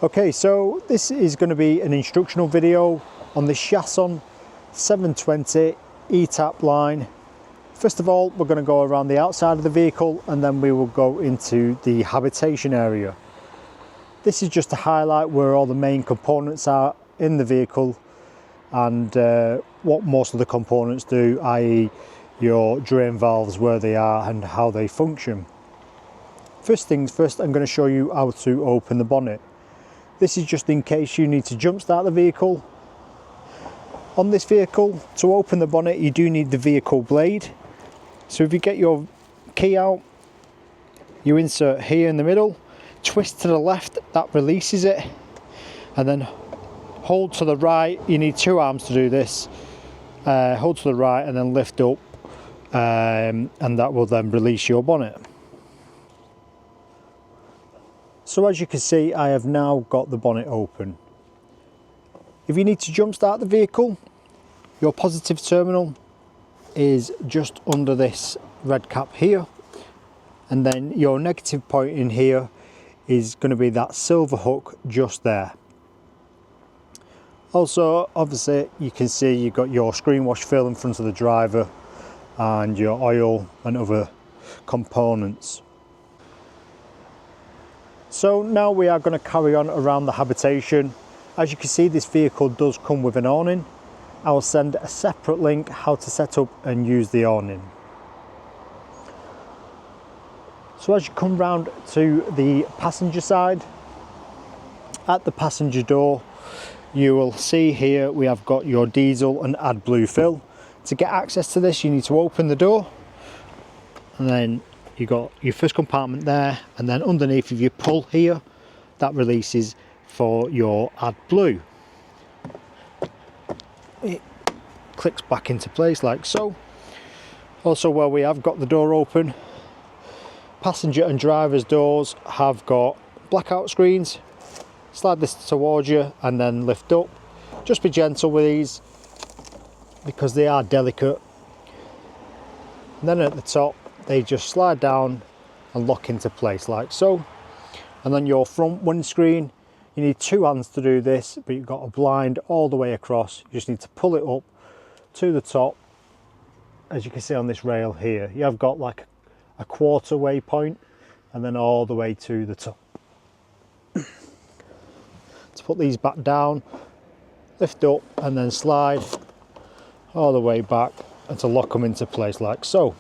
Okay, so this is going to be an instructional video on the Chausson 720 Etape line. First of all, we're going to go around the outside of the vehicle and then we will go into the habitation area. This is just to highlight where all the main components are in the vehicle and what most of the components do, i.e. your drain valves, where they are and how they function. First things first, I'm going to show you how to open the bonnet. This is just in case you need to jump start the vehicle. On this vehicle, to open the bonnet, you do need the vehicle blade. So if you get your key out, you insert here in the middle, twist to the left, that releases it, and then hold to the right. You need two arms to do this. Hold to the right and then lift up, and that will then release your bonnet. So as you can see, I have now got the bonnet open. If you need to jump start the vehicle, your positive terminal is just under this red cap here, and then your negative point in here is going to be that silver hook just there. Also, obviously, you can see you've got your screen wash fill in front of the driver and your oil and other components. So now we are going to carry on around the habitation. As you can see, this vehicle does come with an awning. I will send a separate link how to set up and use the awning. So as you come round to the passenger side, at the passenger door, you will see here we have got your diesel and AdBlue fill. To get access to this, you need to open the door, and then you got your first compartment there, and then underneath, if you pull here, that releases for your AdBlue. It clicks back into place like so. Also, where we have got the door open, passenger and driver's doors have got blackout screens. Slide this towards you and then lift up. Just be gentle with these because they are delicate. And then at the top, they just slide down and lock into place like so. And then your front windscreen, you need two hands to do this, but you've got a blind all the way across. You just need to pull it up to the top. As you can see on this rail here, you have got like a quarter way point and then all the way to the top. To put these back down, lift up and then slide all the way back, and to lock them into place like so.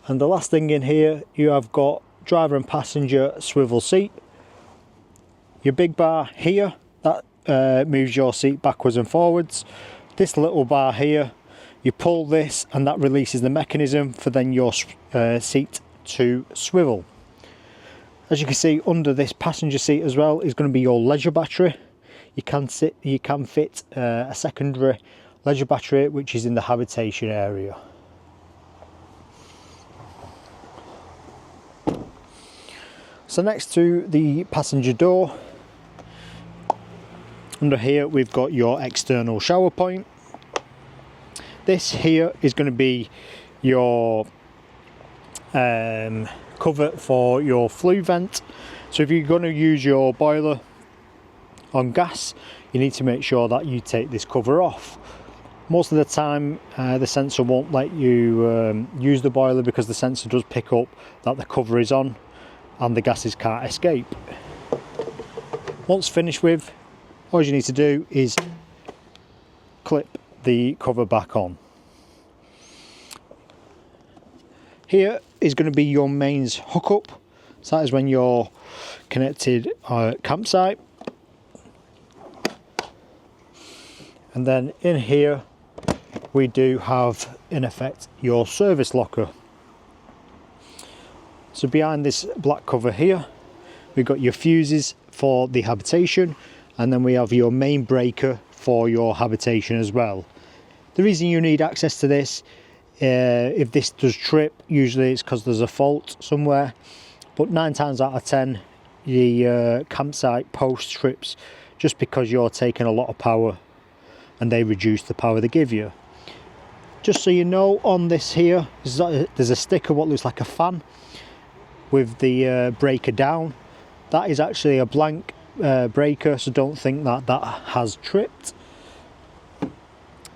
And the last thing in here, you have got driver and passenger swivel seat. Your big bar here, that moves your seat backwards and forwards. This little bar here, you pull this and that releases the mechanism for then your seat to swivel. As you can see, under this passenger seat as well is going to be your leisure battery. You can fit a secondary leisure battery, which is in the habitation area. So next to the passenger door, under here we've got your external shower point. This here is going to be your cover for your flue vent. So if you're going to use your boiler on gas, you need to make sure that you take this cover off. Most of the time the sensor won't let you use the boiler because the sensor does pick up that the cover is on and the gases can't escape. Once finished with, all you need to do is clip the cover back on. Here is going to be your mains hookup. So that is when you're connected campsite. And then in here we do have in effect your service locker. So behind this black cover here, we've got your fuses for the habitation, and then we have your main breaker for your habitation as well. The reason you need access to this, if this does trip, usually it's because there's a fault somewhere, but 9 times out of 10 the campsite post trips just because you're taking a lot of power and they reduce the power they give you. Just so you know, on this here there's a sticker what looks like a fan with the breaker down. that is actually a blank breaker, so don't think that that has tripped.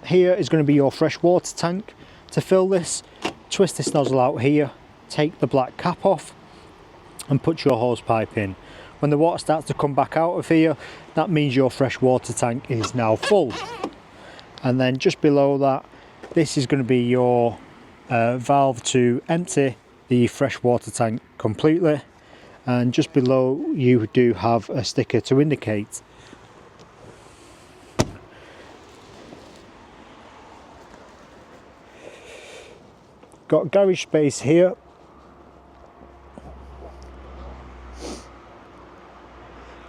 Here is going to be your fresh water tank. To fill this, twist this nozzle out here, take the black cap off and put your hose pipe in. When the water starts to come back out of here, that means your fresh water tank is now full. And then just below that, this is going to be your valve to empty the fresh water tank completely. And just below you do have a sticker to indicate. Got garage space here.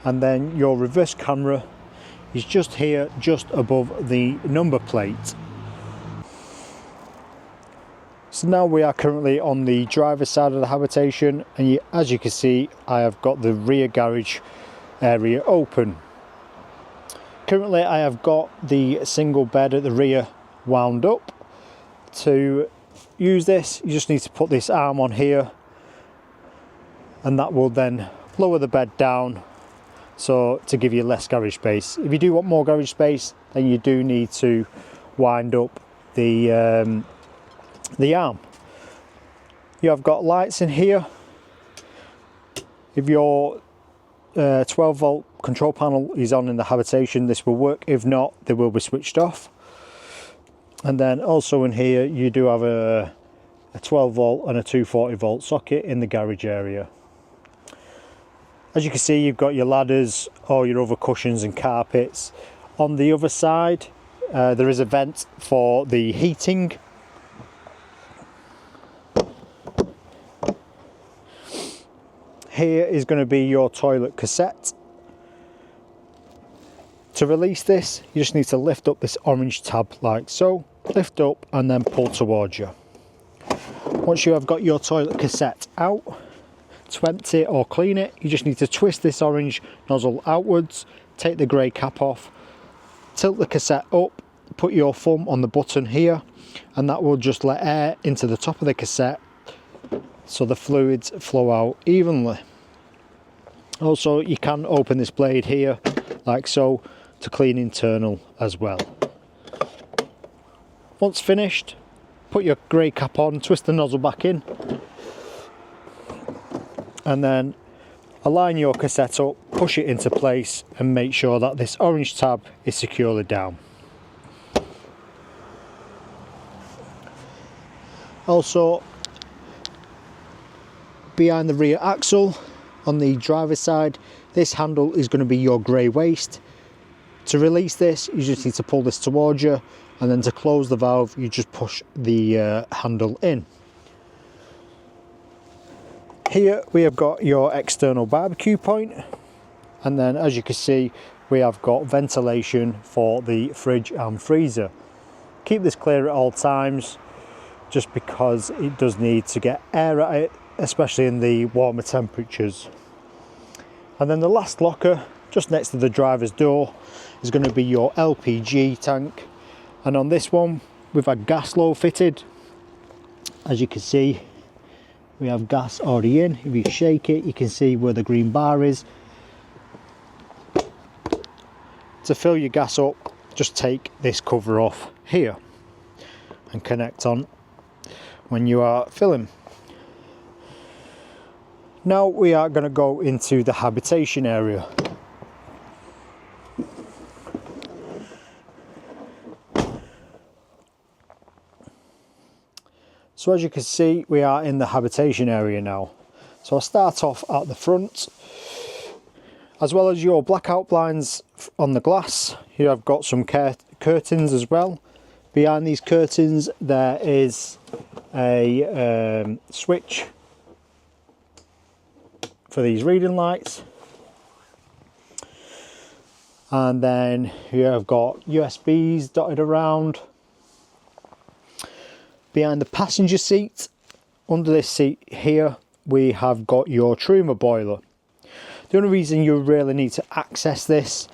And then your reverse camera is just here, just above the number plate. So now we are currently on the driver's side of the habitation, and as you can see, I have got the rear garage area open. Currently I have got the single bed at the rear wound up. To use this, you just need to put this arm on here, and that will then lower the bed down, so to give you less garage space. If you do want more garage space, then you do need to wind up the arm. You have got lights in here. If your 12 volt control panel is on in the habitation, this will work. If not, they will be switched off. And then also in here you do have a 12 volt and a 240 volt socket in the garage area. As you can see, you've got your ladders, all your other cushions and carpets. On the other side there is a vent for the heating. Here is going to be your toilet cassette. To release this, you just need to lift up this orange tab like so. Lift up and then pull towards you. Once you have got your toilet cassette out, to empty or clean it, you just need to twist this orange nozzle outwards, take the grey cap off, tilt the cassette up, put your thumb on the button here, and that will just let air into the top of the cassette so the fluids flow out evenly. Also, you can open this blade here like so to clean internal as well. Once finished, put your grey cap on, twist the nozzle back in, and then align your cassette up, push it into place, and make sure that this orange tab is securely down. Also, behind the rear axle on the driver's side, this handle is going to be your grey waste. To release this, you just need to pull this towards you, and then to close the valve you just push the handle in. Here we have got your external barbecue point, and then as you can see we have got ventilation for the fridge and freezer. Keep this clear at all times, just because it does need to get air at it, especially in the warmer temperatures. And then the last locker just next to the driver's door is going to be your LPG tank, and on this one we've had gas low fitted. As you can see, we have gas already in. If you shake it, you can see where the green bar is. To fill your gas up, just take this cover off here and connect on when you are filling. Now we are going to go into the habitation area. So as you can see, we are in the habitation area now. So I'll start off at the front. As well as your blackout blinds on the glass, you have got some curtains as well. Behind these curtains there is a switch for these reading lights. And then you have got USBs dotted around. Behind the passenger seat, under this seat here, we have got your Truma boiler. The only reason you really need to access this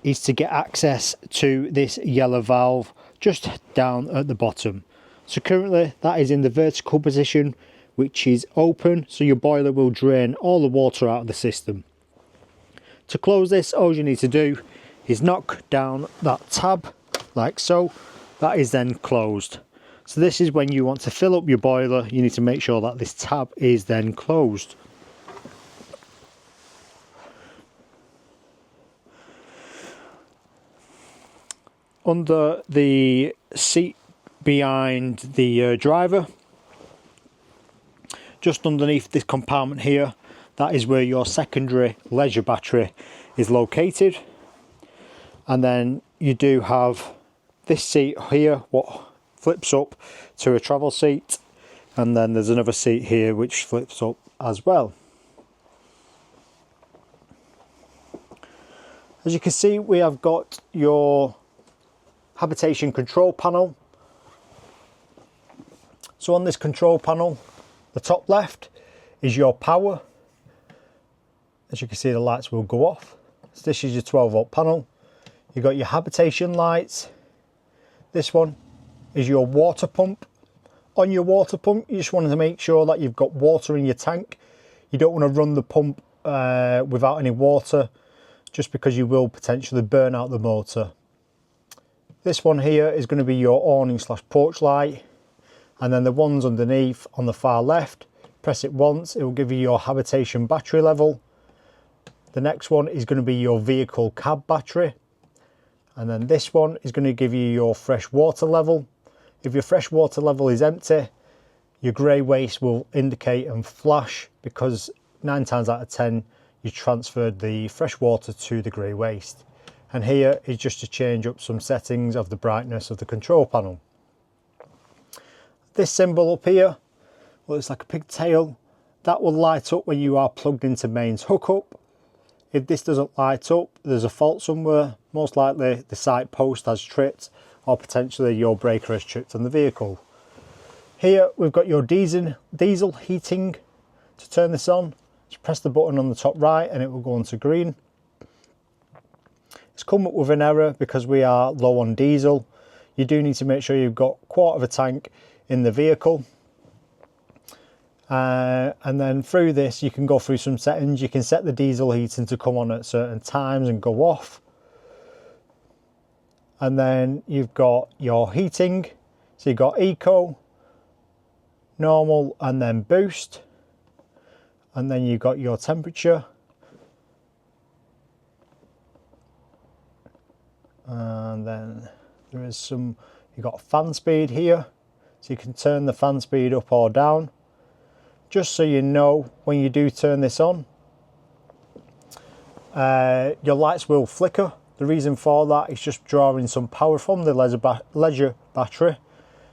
is to get access to this yellow valve just down at the bottom. So currently that is in the vertical position, which is open, so your boiler will drain all the water out of the system. To close this, all you need to do is knock down that tab like so. That is then closed. So this is when you want to fill up your boiler, you need to make sure that this tab is then closed. Under the seat behind the driver, just underneath this compartment here, that is where your secondary leisure battery is located. And then you do have this seat here, what flips up to a travel seat, and then there's another seat here which flips up as well. As you can see, we have got your habitation control panel. So on this control panel, the top left is your power. As you can see, the lights will go off. So this is your 12-volt panel. You've got your habitation lights. This one is your water pump. On your water pump, you just want to make sure that you've got water in your tank. You don't want to run the pump without any water, just because you will potentially burn out the motor. This one here is going to be your awning / porch light. And then the ones underneath on the far left, press it once, it will give you your habitation battery level. The next one is going to be your vehicle cab battery. And then this one is going to give you your fresh water level. If your fresh water level is empty, your grey waste will indicate and flash, because 9 times out of 10 you transferred the fresh water to the grey waste. And here is just to change up some settings of the brightness of the control panel. This symbol up here, well, it's like a pigtail, that will light up when you are plugged into mains hookup. If this doesn't light up, there's a fault somewhere. Most likely the side post has tripped, or potentially your breaker has tripped on the vehicle. Here we've got your diesel heating. To turn this on, just press the button on the top right and it will go on to green. It's come up with an error because we are low on diesel. You do need to make sure you've got a quarter of a tank in the vehicle. And then through this you can go through some settings. You can set the diesel heating to come on at certain times and go off. And then you've got your heating. So you've got eco, normal, and then boost. And then you've got your temperature. And then there is some, you've got fan speed here. So you can turn the fan speed up or down. Just so you know, when you do turn this on, your lights will flicker. The reason for that is just drawing some power from the leisure battery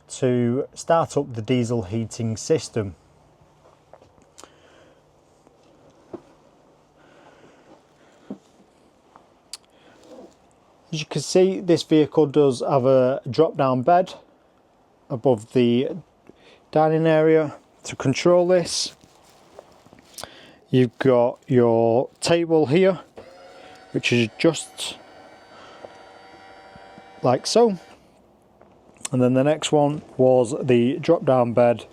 to start up the diesel heating system. As you can see, this vehicle does have a drop-down bed above the dining area. To control this, you've got your table here, which is just like so. And then the next one was the drop-down bed,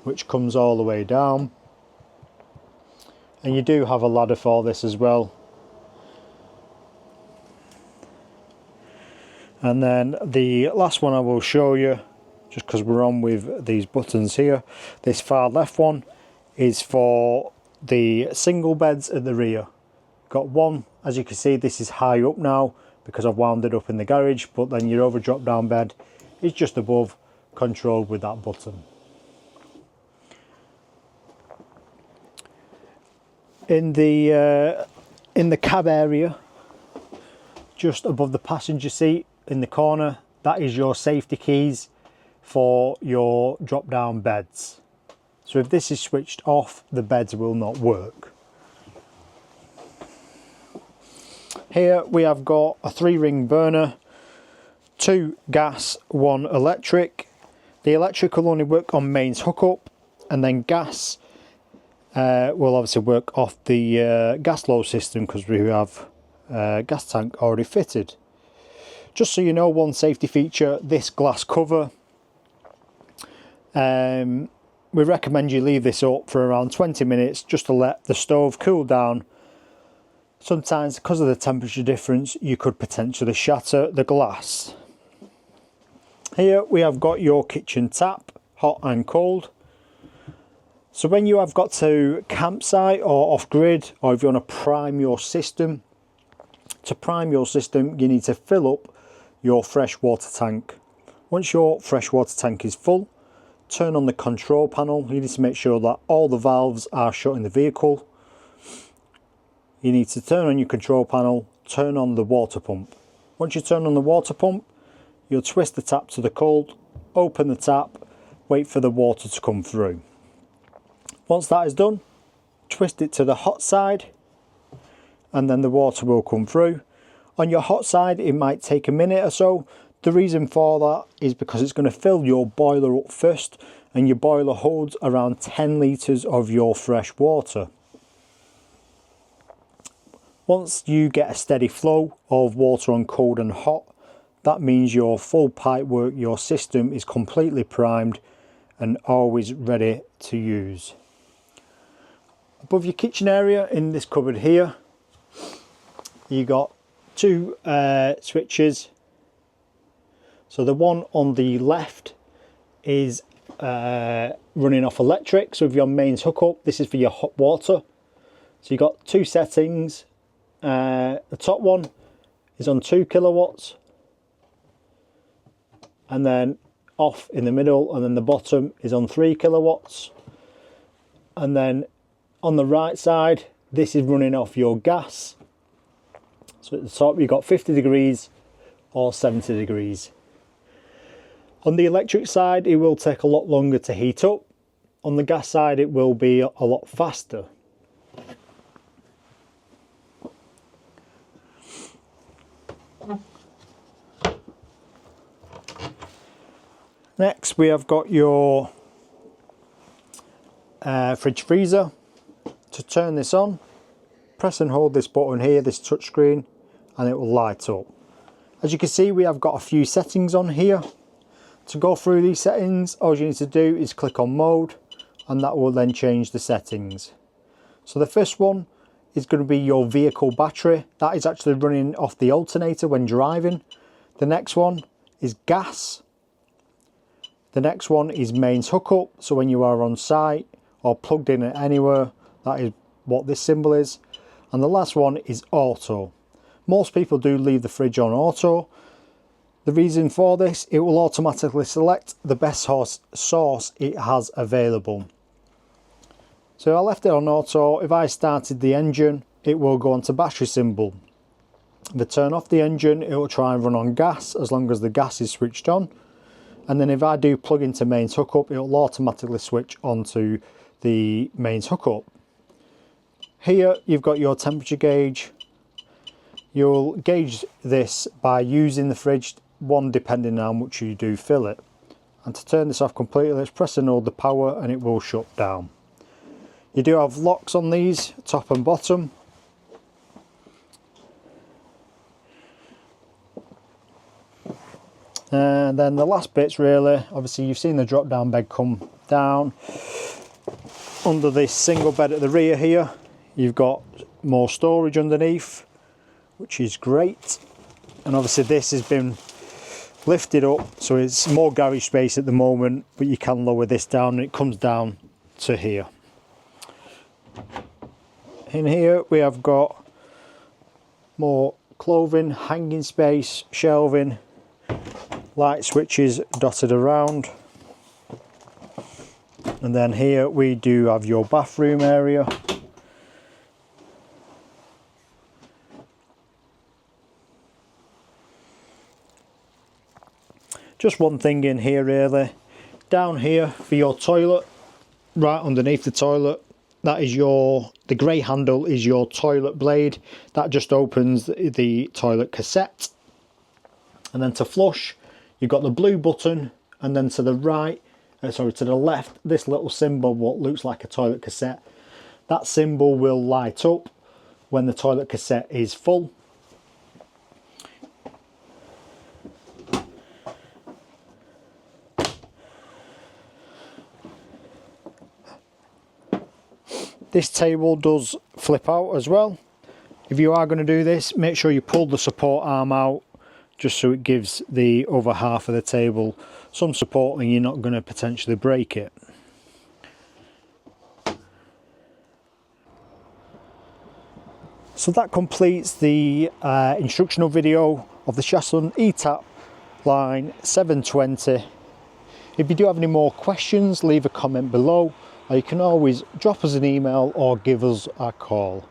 which comes all the way down. And you do have a ladder for this as well. And then the last one I will show you, just because we're on with these buttons here, this far left one is for the single beds at the rear. Got one, as you can see, this is high up now because I've wound it up in the garage, but then your over drop down bed is just above, controlled with that button. In the cab area, just above the passenger seat in the corner, that is your safety keys for your drop down beds. So if this is switched off, the beds will not work. Here we have got a 3-ring burner, 2 gas, 1 electric. The electric will only work on mains hookup, and then gas will obviously work off the gas load system because we have a gas tank already fitted. Just so you know, one safety feature, this glass cover, we recommend you leave this up for around 20 minutes just to let the stove cool down Sometimes, because of the temperature difference, you could potentially shatter the glass. Here we have got your kitchen tap, hot and cold. So when you have got to campsite or off-grid, or if you want to prime your system, you need to fill up your freshwater tank. Once your freshwater tank is full, turn on the control panel. You need to make sure that all the valves are shut in the vehicle. You need to turn on your control panel, turn on the water pump. Once you turn on the water pump, you'll twist the tap to the cold, open the tap, wait for the water to come through. Once that is done, twist it to the hot side, and then the water will come through. On your hot side, it might take a minute or so. The reason for that is because it's going to fill your boiler up first, and your boiler holds around 10 litres of your fresh water. Once you get a steady flow of water on cold and hot, that means your full pipe work, your system is completely primed and always ready to use. Above your kitchen area in this cupboard here, you got two switches. So the one on the left is running off electric. So if you're on mains hookup, this is for your hot water. So you've got two settings. The top one is on 2 kilowatts, and then off in the middle, and then the bottom is on 3 kilowatts. And then on the right side, this is running off your gas. So at the top you've got 50 degrees or 70 degrees. On the electric side, it will take a lot longer to heat up. On the gas side, it will be a lot faster. Next, we have got your fridge freezer. To turn this on, press and hold this button here, this touchscreen, and it will light up. As you can see, we have got a few settings on here. To go through these settings, all you need to do is click on mode, and that will then change the settings. So the first one is going to be your vehicle battery. That is actually running off the alternator when driving. The next one is gas. The next one is mains hookup, so when you are on site or plugged in at anywhere, that is what this symbol is. And the last one is auto. Most people do leave the fridge on auto. The reason for this, it will automatically select the best source it has available. So I left it on auto. If I started the engine, it will go onto battery symbol. If I turn off the engine, it will try and run on gas as long as the gas is switched on. And then if I do plug into mains hookup, it will automatically switch onto the mains hookup. Here you've got your temperature gauge. You'll gauge this by using the fridge, one depending on how much you do fill it. And to turn this off completely, let's press and hold the power and it will shut down. You do have locks on these, top and bottom. And then the last bits really, obviously you've seen the drop down bed come down. Under this single bed at the rear here, you've got more storage underneath, which is great. And obviously this has been lifted up, so it's more garage space at the moment, but you can lower this down and it comes down to here. In here we have got more clothing, hanging space, shelving, light switches dotted around. And then here we do have your bathroom area. Just one thing in here really, down here for your toilet, right underneath the toilet, that is the grey handle is your toilet blade. That just opens the toilet cassette. And then to flush, you've got the blue button, and then to the right, to the left, this little symbol, what looks like a toilet cassette. That symbol will light up when the toilet cassette is full. This table does flip out as well. If you are going to do this, make sure you pull the support arm out, just so it gives the other half of the table some support and you're not going to potentially break it. So that completes the instructional video of the Chausson Etape line 720. If you do have any more questions, leave a comment below, or you can always drop us an email or give us a call.